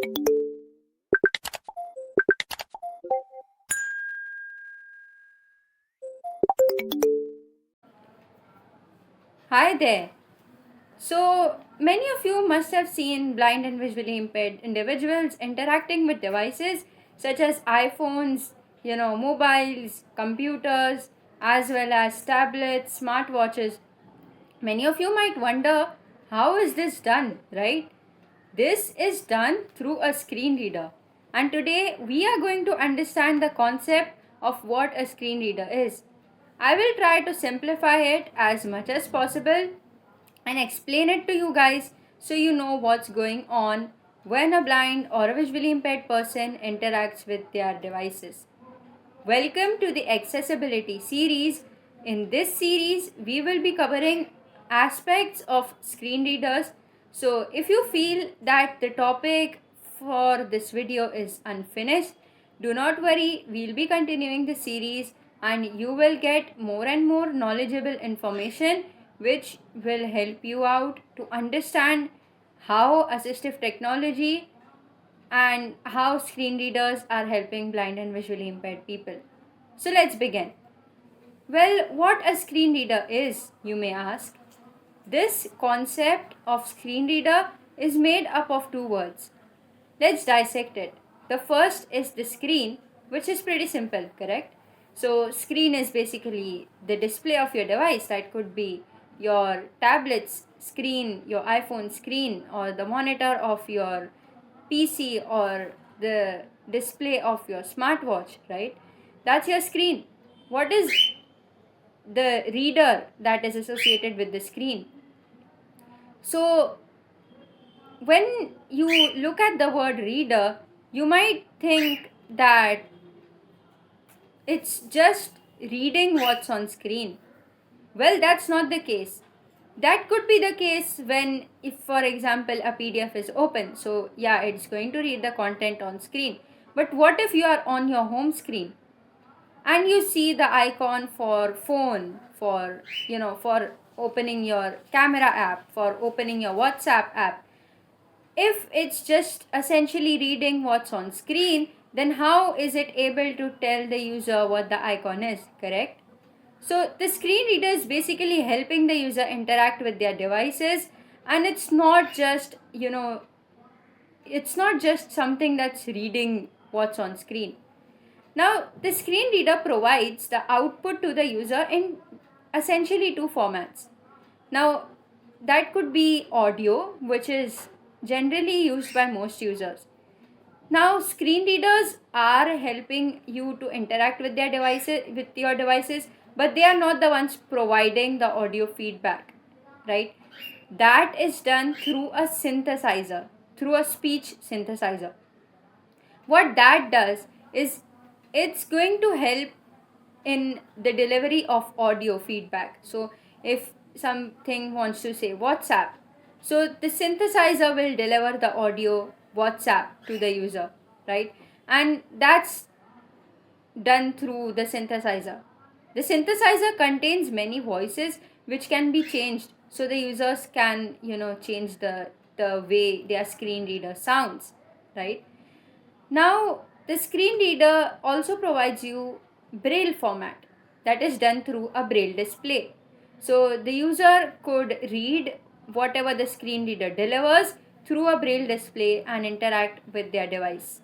Hi there. So, many of you must have seen blind and visually impaired individuals interacting with devices such as iPhones, mobiles, computers, as well as tablets, smartwatches. Many of you might wonder, how is this done, right? This is done through a screen reader. And today we are going to understand the concept of what a screen reader is. I will try to simplify it as much as possible and explain it to you guys so you know what's going on when a blind or a visually impaired person interacts with their devices. Welcome to the accessibility series. In this series, we will be covering aspects of screen readers. So, if you feel that the topic for this video is unfinished, do not worry, we'll be continuing the series and you will get more and more knowledgeable information which will help you out to understand how assistive technology and how screen readers are helping blind and visually impaired people. So let's begin. Well, what a screen reader is, you may ask. This concept of screen reader is made up of two words. Let's dissect it. The first is the screen, which is pretty simple, correct? So, screen is basically the display of your device. That could be your tablet's screen, your iPhone screen, or the monitor of your PC, or the display of your smartwatch, right? That's your screen. What is the reader that is associated with the screen? So, when you look at the word reader, you might think that it's just reading what's on screen. Well, that's not the case. That could be the case when, if for example, a PDF is open. So, yeah, it's going to read the content on screen. But what if you are on your home screen and you see the icon for phone, for opening your camera app, for opening your WhatsApp app? If it's just essentially reading what's on screen, then how is it able to tell the user what the icon is, correct? So the screen reader is basically helping the user interact with their devices, and it's not just something that's reading what's on screen. Now, the screen reader provides the output to the user in essentially two formats. Now, that could be audio, which is generally used by most users. Now, screen readers are helping you to interact with your devices, but they are not the ones providing the audio feedback, right? That is done through a synthesizer, through a speech synthesizer. What that does is it's going to help in the delivery of audio feedback. So if something wants to say WhatsApp, so the synthesizer will deliver the audio WhatsApp to the user, right? And that's done through the synthesizer. The synthesizer contains many voices which can be changed so the users can, change the way their screen reader sounds, right? Now, the screen reader also provides you braille format, that is done through a braille display. So, the user could read whatever the screen reader delivers through a braille display and interact with their device.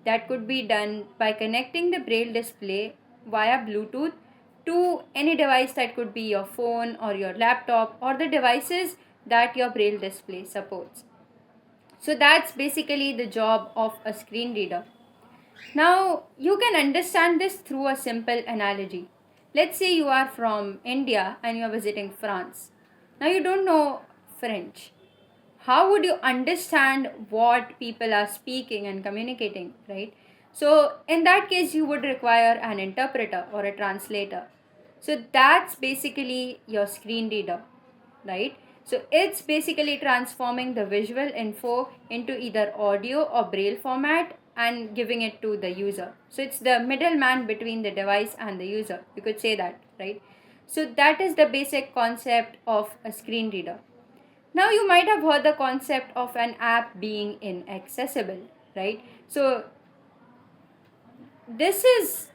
That could be done by connecting the braille display via Bluetooth to any device, that could be your phone or your laptop or the devices that your braille display supports. So that's basically the job of a screen reader. Now, you can understand this through a simple analogy. Let's say you are from India and you are visiting France. Now, you don't know French. How would you understand what people are speaking and communicating, right? So, in that case, you would require an interpreter or a translator. So, that's basically your screen reader, right? So, it's basically transforming the visual info into either audio or braille format and giving it to the user. So, it's the middleman between the device and the user. You could say that, right? So, that is the basic concept of a screen reader. Now, you might have heard the concept of an app being inaccessible, right? So, this is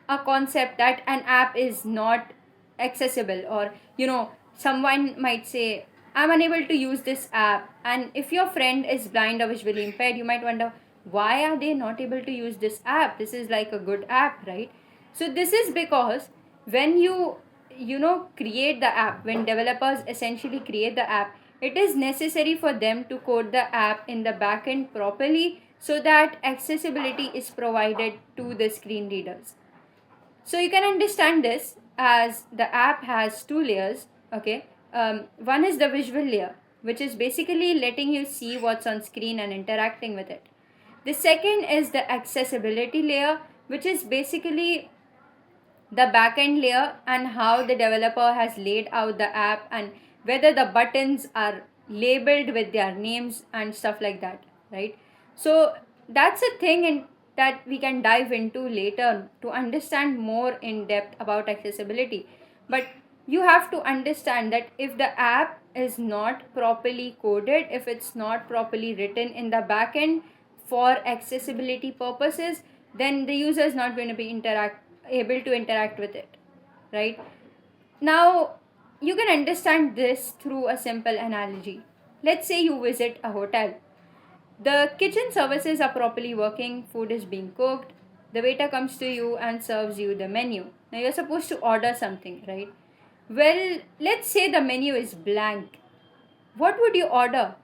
a concept that an app is not accessible, or someone might say, I'm unable to use this app. And if your friend is blind or visually impaired, you might wonder, why are they not able to use this app? This is like a good app, right? So this is because when you create the app, when developers essentially create the app, it is necessary for them to code the app in the backend properly so that accessibility is provided to the screen readers. So you can understand this as the app has two layers. Okay, one is the visual layer, which is basically letting you see what's on screen and interacting with it. The second is the accessibility layer, which is basically the backend layer and how the developer has laid out the app, and whether the buttons are labeled with their names and stuff like that, right? So that's a thing that we can dive into later to understand more in depth about accessibility. But you have to understand that if the app is not properly coded, if it's not properly written in the backend for accessibility purposes, then the user is not going to be able to interact with it, right? Now, you can understand this through a simple analogy. Let's say you visit a hotel. The kitchen services are properly working, food is being cooked, the waiter comes to you and serves you the menu. Now, you're supposed to order something, right? Well, let's say the menu is blank. What would you order?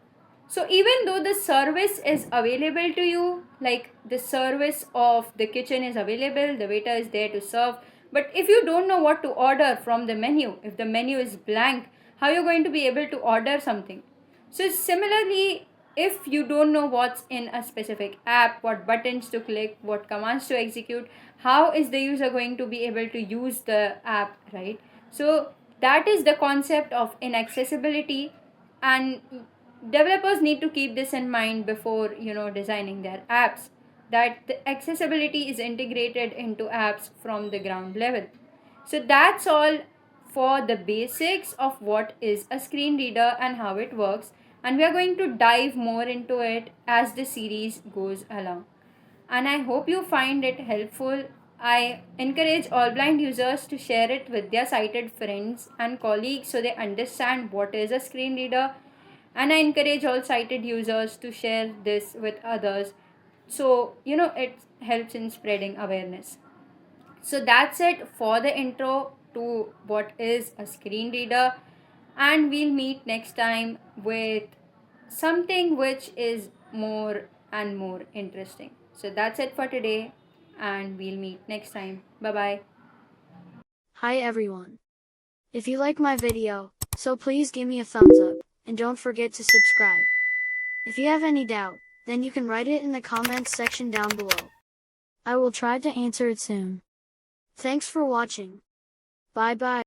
So, even though the service is available to you, like the service of the kitchen is available, the waiter is there to serve, but if you don't know what to order from the menu, if the menu is blank, how are you going to be able to order something? So, similarly, if you don't know what's in a specific app, what buttons to click, what commands to execute, how is the user going to be able to use the app, right? So, that is the concept of inaccessibility, and developers need to keep this in mind before designing their apps, that the accessibility is integrated into apps from the ground level. So that's all for the basics of what is a screen reader and how it works, and we are going to dive more into it as the series goes along, and I hope you find it helpful. I encourage all blind users to share it with their sighted friends and colleagues so they understand what is a screen reader. And I encourage all sighted users to share this with others so it helps in spreading awareness. So that's it for the intro to what is a screen reader, and we'll meet next time with something which is more and more interesting. So that's it for today, and we'll meet next time. Bye bye. Hi everyone. If you like my video, so please give me a thumbs up, and don't forget to subscribe. If you have any doubt, then you can write it in the comments section down below. I will try to answer it soon. Thanks for watching. Bye bye.